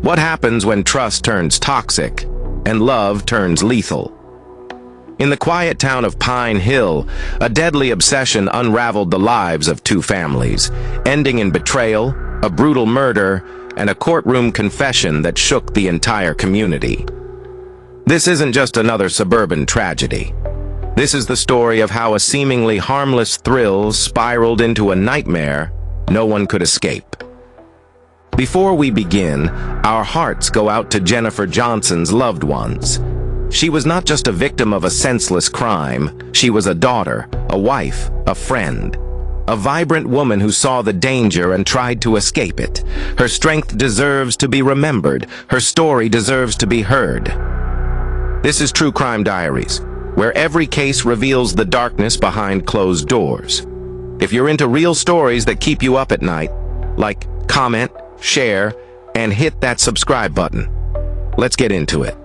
What happens when trust turns toxic and love turns lethal? In the quiet town of Pine Hill, a deadly obsession unraveled the lives of two families, ending in betrayal, a brutal murder, and a courtroom confession that shook the entire community. This isn't just another suburban tragedy. This is the story of how a seemingly harmless thrill spiraled into a nightmare no one could escape. Before we begin, our hearts go out to Jennifer Johnson's loved ones. She was not just a victim of a senseless crime, she was a daughter, a wife, a friend. A vibrant woman who saw the danger and tried to escape it. Her strength deserves to be remembered. Her story deserves to be heard. This is True Crime Diaries, where every case reveals the darkness behind closed doors. If you're into real stories that keep you up at night, like, comment, share, and hit that subscribe button. Let's get into it.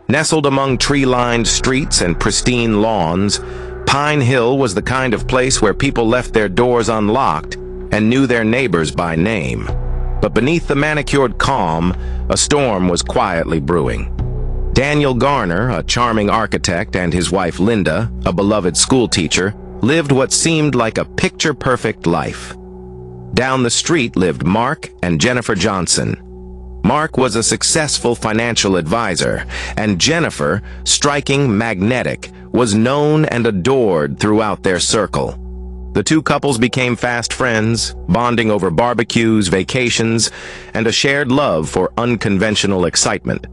Nestled among tree-lined streets and pristine lawns, Pine Hill was the kind of place where people left their doors unlocked and knew their neighbors by name. But beneath the manicured calm, a storm was quietly brewing. Daniel Garner, a charming architect, and his wife Linda, a beloved schoolteacher, lived what seemed like a picture-perfect life. Down the street lived Mark and Jennifer Johnson. Mark was a successful financial advisor, and Jennifer, striking, magnetic, was known and adored throughout their circle. The two couples became fast friends, bonding over barbecues, vacations, and a shared love for unconventional excitement.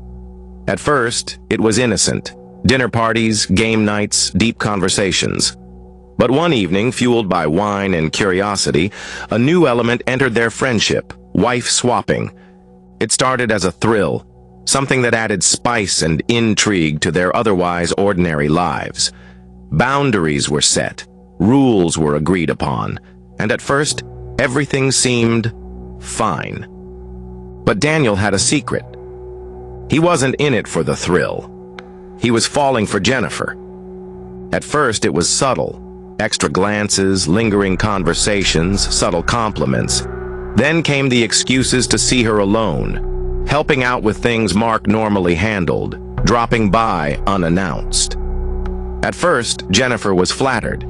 At first, it was innocent. Dinner parties, game nights, deep conversations. But one evening, fueled by wine and curiosity, a new element entered their friendship, wife swapping. It started as a thrill, something that added spice and intrigue to their otherwise ordinary lives. Boundaries were set, rules were agreed upon, and at first, everything seemed fine. But Daniel had a secret. He wasn't in it for the thrill. He was falling for Jennifer. At first, it was subtle. Extra glances, lingering conversations, subtle compliments. Then came the excuses to see her alone, helping out with things Mark normally handled, dropping by unannounced. At first, Jennifer was flattered,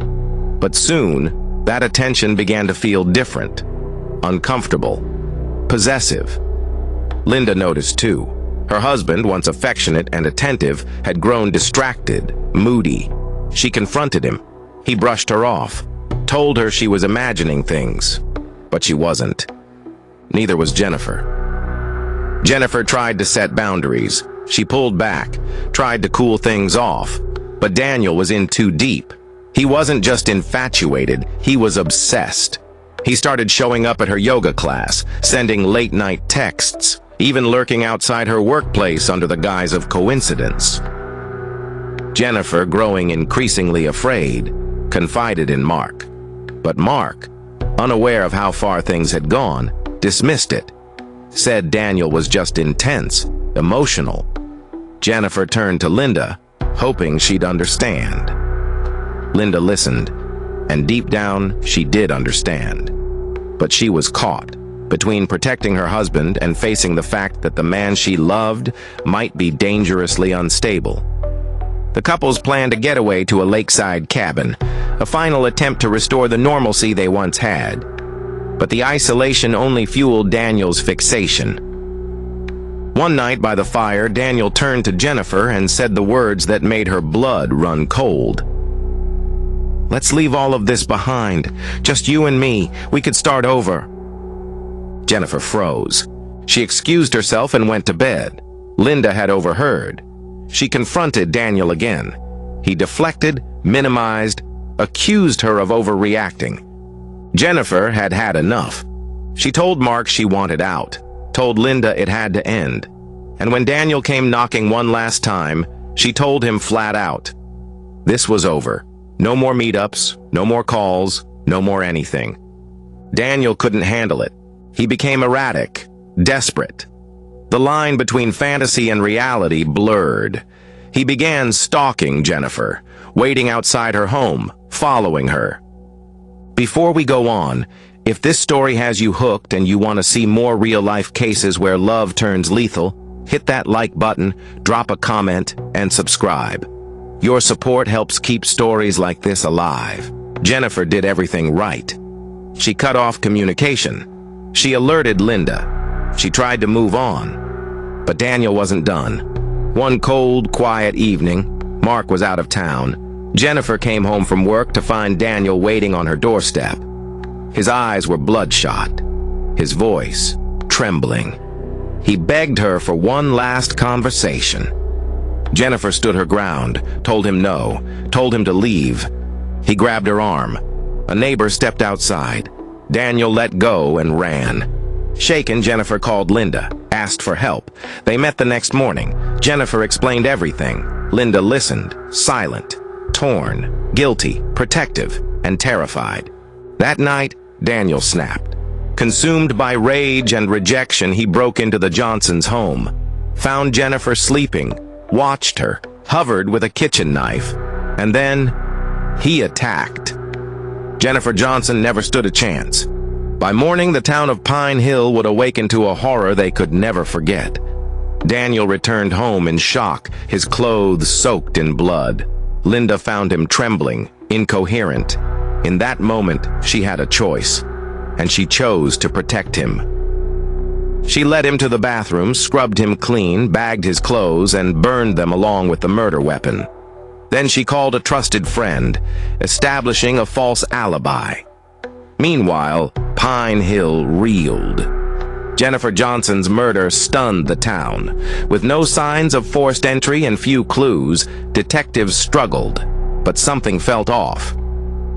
but soon, that attention began to feel different, uncomfortable, possessive. Linda noticed too. Her husband, once affectionate and attentive, had grown distracted, moody. She confronted him. He brushed her off, told her she was imagining things, but she wasn't. Neither was Jennifer. Jennifer tried to set boundaries. She pulled back, tried to cool things off, but Daniel was in too deep. He wasn't just infatuated, he was obsessed. He started showing up at her yoga class, sending late-night texts, even lurking outside her workplace under the guise of coincidence. Jennifer, growing increasingly afraid, confided in Mark. But Mark, unaware of how far things had gone, dismissed it, said Daniel was just intense, emotional. Jennifer turned to Linda, hoping she'd understand. Linda listened, and deep down, she did understand. But she was caught between protecting her husband and facing the fact that the man she loved might be dangerously unstable. The couples planned a getaway to a lakeside cabin, a final attempt to restore the normalcy they once had. But the isolation only fueled Daniel's fixation. One night by the fire, Daniel turned to Jennifer and said the words that made her blood run cold. "Let's leave all of this behind. Just you and me. We could start over." Jennifer froze. She excused herself and went to bed. Linda had overheard. She confronted Daniel again. He deflected, minimized, accused her of overreacting. Jennifer had had enough. She told Mark she wanted out, told Linda it had to end. And when Daniel came knocking one last time, she told him flat out. This was over. No more meetups, no more calls, no more anything. Daniel couldn't handle it. He became erratic, desperate. The line between fantasy and reality blurred. He began stalking Jennifer, waiting outside her home, following her. Before we go on, If this story has you hooked and you want to see more real-life cases where love turns lethal, hit that like button, drop a comment, and subscribe. Your support helps keep stories like this alive. Jennifer did everything right. She cut off communication. She alerted Linda. She tried to move on. But Daniel wasn't done. One cold, quiet evening, Mark was out of town. Jennifer came home from work to find Daniel waiting on her doorstep. His eyes were bloodshot, his voice trembling. He begged her for one last conversation. Jennifer stood her ground, told him no, told him to leave. He grabbed her arm. A neighbor stepped outside. Daniel let go and ran. Shaken, Jennifer called Linda, asked for help. They met the next morning. Jennifer explained everything. Linda listened, silent, torn, guilty, protective, and terrified. That night, Daniel snapped. Consumed by rage and rejection, he broke into the Johnsons' home, found Jennifer sleeping, watched her, hovered with a kitchen knife, and then he attacked. Jennifer Johnson never stood a chance. By morning, the town of Pine Hill would awaken to a horror they could never forget. Daniel returned home in shock, his clothes soaked in blood. Linda found him trembling, incoherent. In that moment, she had a choice, and she chose to protect him. She led him to the bathroom, scrubbed him clean, bagged his clothes, and burned them along with the murder weapon. Then she called a trusted friend, establishing a false alibi. Meanwhile, Pine Hill reeled. Jennifer Johnson's murder stunned the town. With no signs of forced entry and few clues, detectives struggled, but something felt off.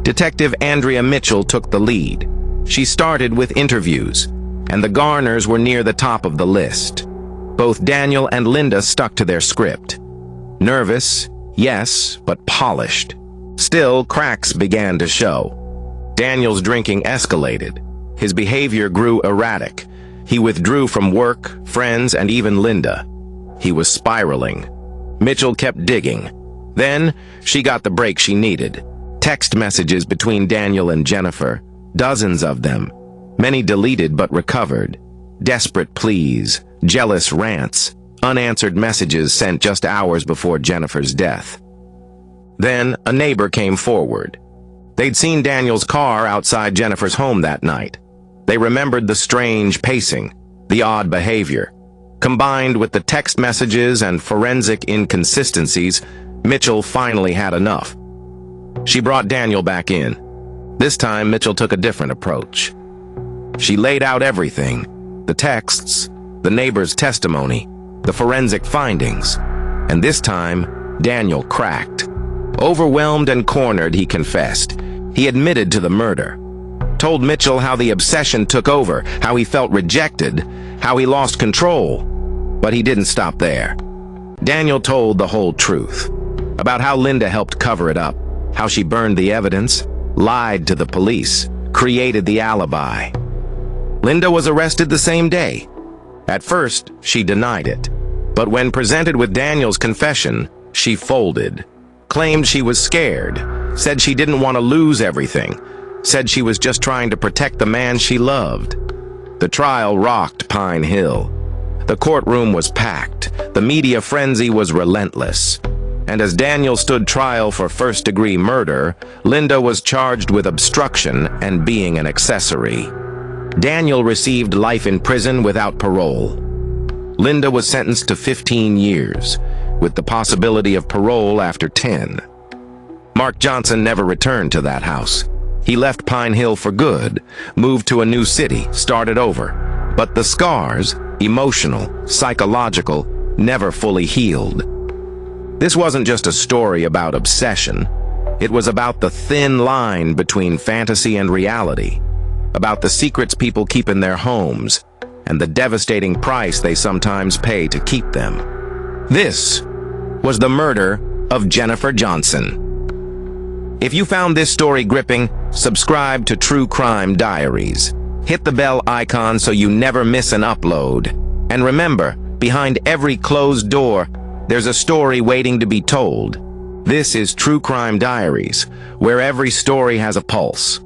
Detective Andrea Mitchell took the lead. She started with interviews, and the Garners were near the top of the list. Both Daniel and Linda stuck to their script. Nervous, yes, but polished. Still, cracks began to show. Daniel's drinking escalated. His behavior grew erratic. He withdrew from work, friends, and even Linda. He was spiraling. Mitchell kept digging. Then, she got the break she needed. Text messages between Daniel and Jennifer, dozens of them, many deleted but recovered. Desperate pleas, jealous rants, unanswered messages sent just hours before Jennifer's death. Then, a neighbor came forward. They'd seen Daniel's car outside Jennifer's home that night. They remembered the strange pacing, the odd behavior. Combined with the text messages and forensic inconsistencies, Mitchell finally had enough. She brought Daniel back in. This time, Mitchell took a different approach. She laid out everything, the texts, the neighbor's testimony, the forensic findings. And this time, Daniel cracked. Overwhelmed and cornered, he confessed. He admitted to the murder. Told Mitchell how the obsession took over, how he felt rejected, how he lost control. But he didn't stop there. Daniel told the whole truth. About how Linda helped cover it up, how she burned the evidence, lied to the police, created the alibi. Linda was arrested the same day. At first, she denied it. But when presented with Daniel's confession, she folded. Claimed she was scared, said she didn't want to lose everything, said she was just trying to protect the man she loved. The trial rocked Pine Hill. The courtroom was packed. The media frenzy was relentless. And as Daniel stood trial for first-degree murder, Linda was charged with obstruction and being an accessory. Daniel received life in prison without parole. Linda was sentenced to 15 years, with the possibility of parole after 10. Mark Johnson never returned to that house. He left Pine Hill for good, moved to a new city, started over. But the scars, emotional, psychological, never fully healed. This wasn't just a story about obsession. It was about the thin line between fantasy and reality, about the secrets people keep in their homes, and the devastating price they sometimes pay to keep them. This was the murder of Jennifer Johnson. If you found this story gripping, subscribe to True Crime Diaries. Hit the bell icon so you never miss an upload. And remember, behind every closed door, there's a story waiting to be told. This is True Crime Diaries, where every story has a pulse.